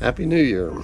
Happy New Year.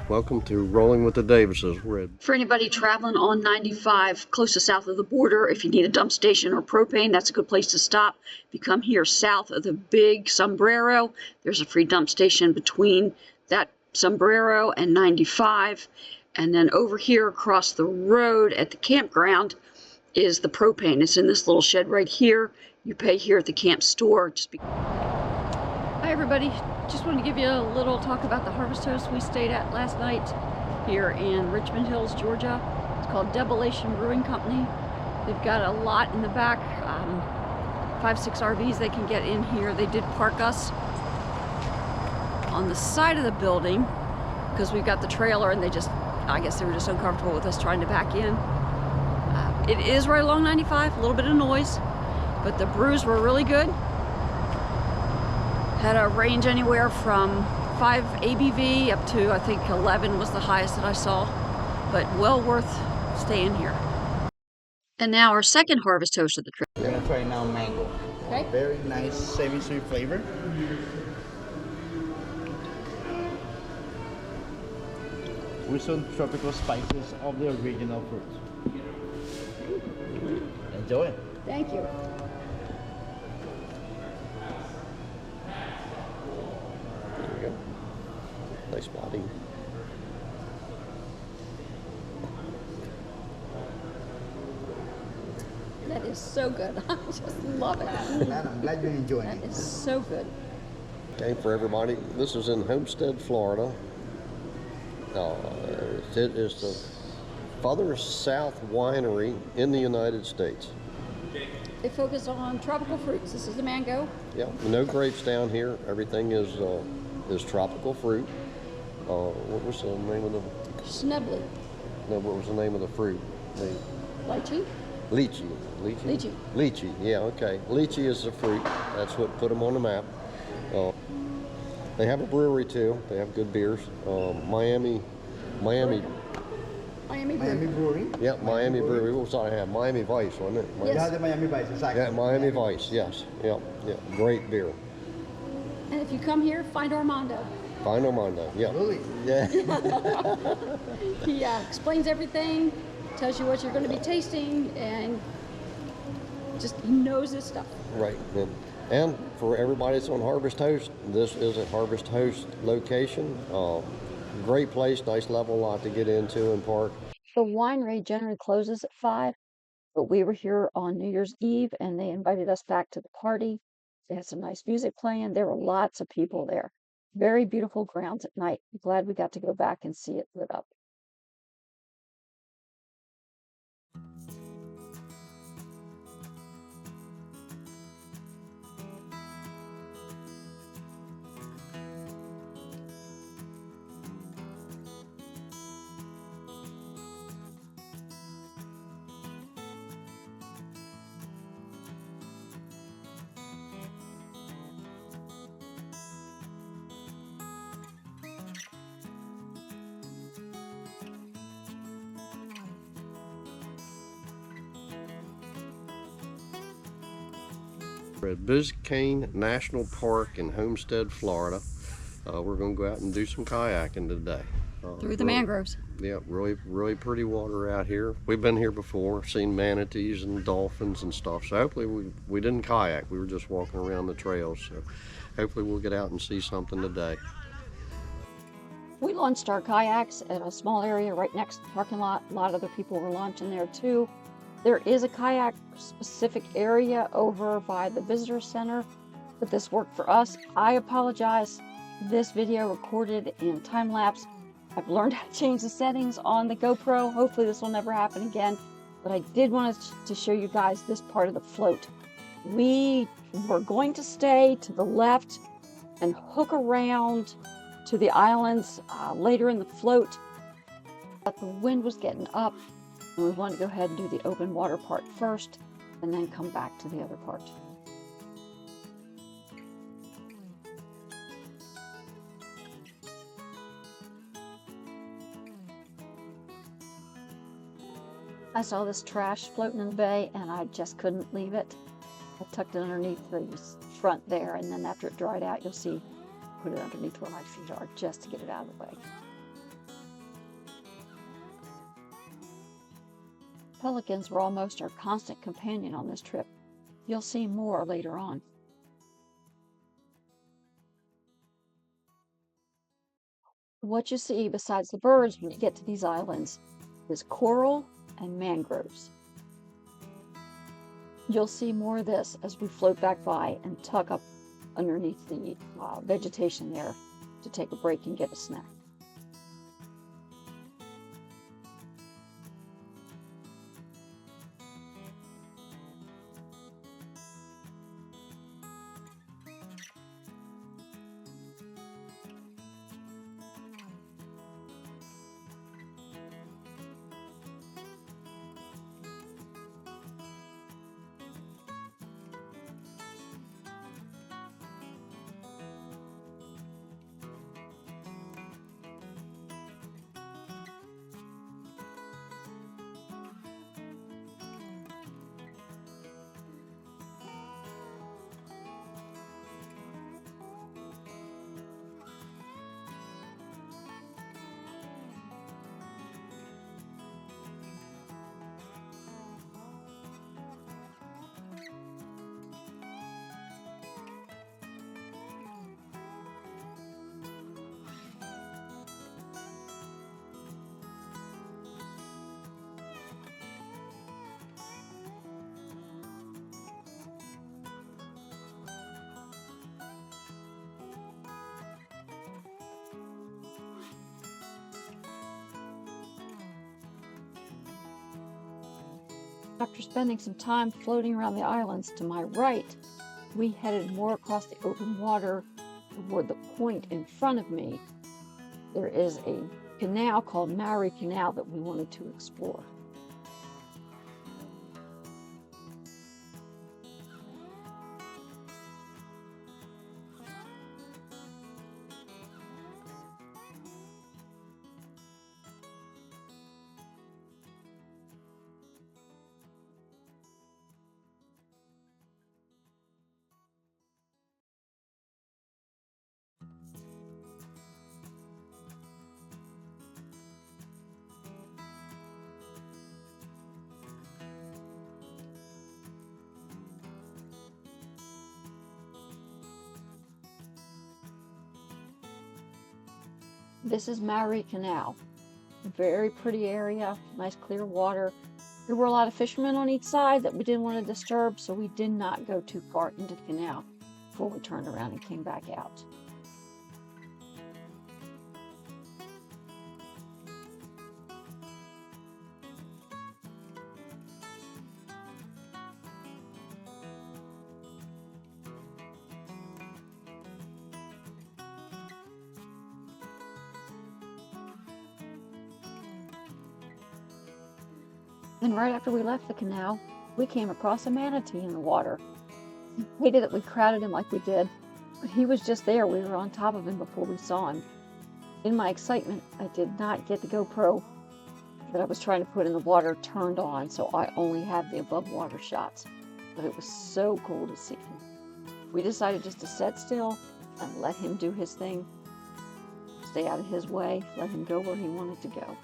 Welcome to Rolling with the Davises. For anybody traveling on 95 close to south of the border, if you need a dump station or propane, that's a good place to stop. If you come here south of the big sombrero, there's a free dump station between that sombrero and 95. And then over here across the road at the campground is the propane. It's in this little shed right here. You pay here at the camp store. Hi everybody, just wanted to give you a little talk about the Harvest Host we stayed at last night here in Richmond Hills, Georgia. It's called Debilation Brewing Company. They've got a lot in the back, 5-6 RVs they can get in here. They did park us on the side of the building because we've got the trailer, and I guess they were just uncomfortable with us trying to back in. It is right along 95, a little bit of noise, but the brews were really good. Had a range anywhere from 5 ABV up to, I think, 11 was the highest that I saw, but well worth staying here. And now our second Harvest Host of the trip. We're gonna try now mango. Okay. Very nice semi-sweet flavor. With some tropical spices of the original fruit. Enjoy. Thank you. There we go. Nice body. That is so good. I just love it. I'm glad you enjoyed That it. is so good. Okay, for everybody, this is in Homestead, Florida. It is the farthest south winery in the United States. They focus on tropical fruits. This is the mango. Yeah, no grapes down here. Everything is tropical fruit. What was the name of the? Schnebley. No, what was the name of the fruit? Lychee. Lychee. Lychee. Lychee. Yeah, okay. Lychee is the fruit. That's what put them on the map. They have a brewery too. They have good beers. Miami Brewery. Yeah, Miami Brewery. What was I have? Miami Vice, wasn't it? Yes. Yeah, the Miami Vice, exactly. Yeah, Miami Vice. Yes. Yeah. Great beer. And if you come here, find Armando. Find Armando. Yeah. Really? Yeah. He explains everything, tells you what you're going to be tasting, and he knows his stuff. Right. And for everybody that's on Harvest Host, this is a Harvest Host location. Great place, nice level lot to get into and park. The winery generally closes at 5, but we were here on New Year's Eve and they invited us back to the party. They had some nice music playing. There were lots of people there. Very beautiful grounds at night. I'm glad we got to go back and see it lit up. We're at Biscayne National Park in Homestead, Florida. We're going to go out and do some kayaking today. Through the mangroves. Yeah, really pretty water out here. We've been here before, seen manatees and dolphins and stuff. So hopefully we didn't kayak. We were just walking around the trails. So hopefully we'll get out and see something today. We launched our kayaks at a small area right next to the parking lot. A lot of other people were launching there too. There is a kayak specific area over by the visitor center, but this worked for us. I apologize. This video recorded in time lapse. I've learned how to change the settings on the GoPro. Hopefully this will never happen again, but I did want to show you guys this part of the float. We were going to stay to the left and hook around to the islands later in the float, but the wind was getting up and we wanted to go ahead and do the open water part first and then come back to the other part. I saw this trash floating in the bay and I just couldn't leave it. I tucked it underneath the front there, and then after it dried out, you'll see put it underneath where my feet are just to get it out of the way. Pelicans were almost our constant companion on this trip. You'll see more later on. What you see besides the birds when you get to these islands is coral and mangroves. You'll see more of this as we float back by and tuck up underneath the vegetation there to take a break and get a snack. After spending some time floating around the islands to my right, we headed more across the open water toward the point in front of me. There is a canal called Manatee Canal that we wanted to explore. This is Manatee Canal. Very pretty area, nice clear water. There were a lot of fishermen on each side that we didn't want to disturb, so we did not go too far into the canal before we turned around and came back out. And right after we left the canal, we came across a manatee in the water. Hated that we crowded him like we did, but he was just there. We were on top of him before we saw him. In my excitement, I did not get the GoPro that I was trying to put in the water turned on, so I only had the above water shots. But it was so cool to see him. We decided just to sit still and let him do his thing. Stay out of his way, let him go where he wanted to go.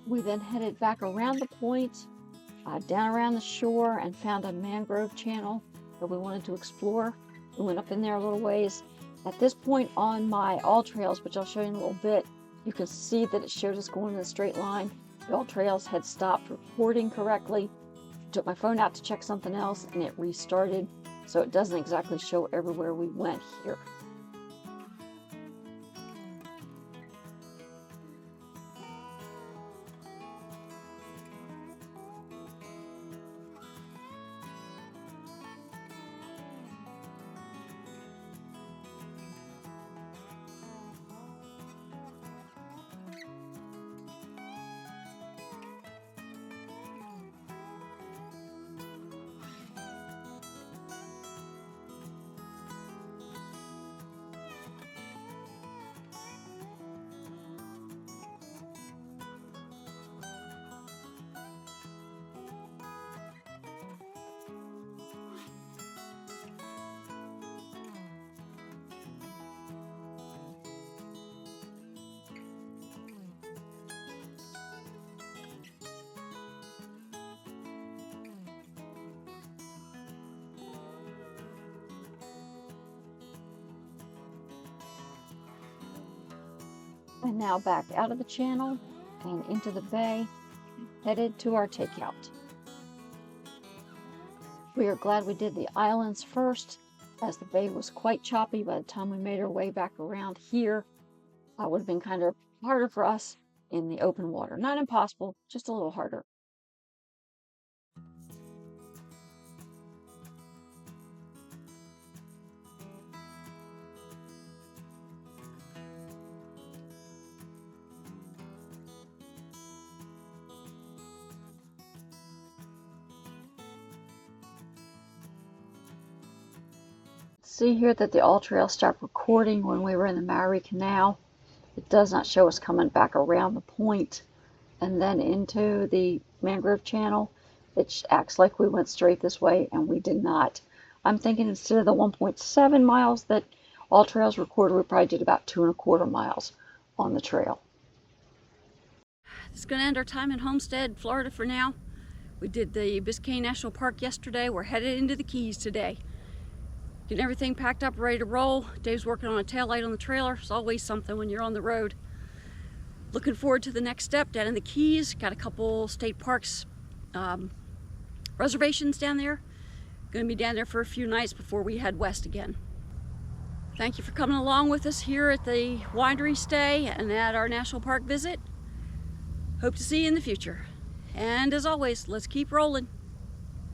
We then headed back around the point, down around the shore, and found a mangrove channel that we wanted to explore. We went up in there a little ways. At this point on my all trails, which I'll show you in a little bit, you can see that it showed us going in a straight line. The all trails had stopped recording correctly. Took my phone out to check something else and it restarted, so it doesn't exactly show everywhere we went here. And now back out of the channel and into the bay, headed to our takeout. We are glad we did the islands first, as the bay was quite choppy by the time we made our way back around here. It would have been kind of harder for us in the open water. Not impossible, just a little harder. See here that the all trail stopped recording when we were in the Maori Canal. It does not show us coming back around the point and then into the mangrove channel. It acts like we went straight this way, and we did not. I'm thinking instead of the 1.7 miles that all trails recorded, we probably did about 2.25 miles on the trail. This is going to end our time in Homestead, Florida for now. We did the Biscayne National Park yesterday. We're headed into the Keys today. Getting everything packed up, ready to roll. Dave's working on a taillight on the trailer. It's always something when you're on the road. Looking forward to the next step down in the Keys. Got a couple state parks reservations down there. Going to be down there for a few nights before we head west again. Thank you for coming along with us here at the winery stay and at our national park visit. Hope to see you in the future. And as always, let's keep rolling.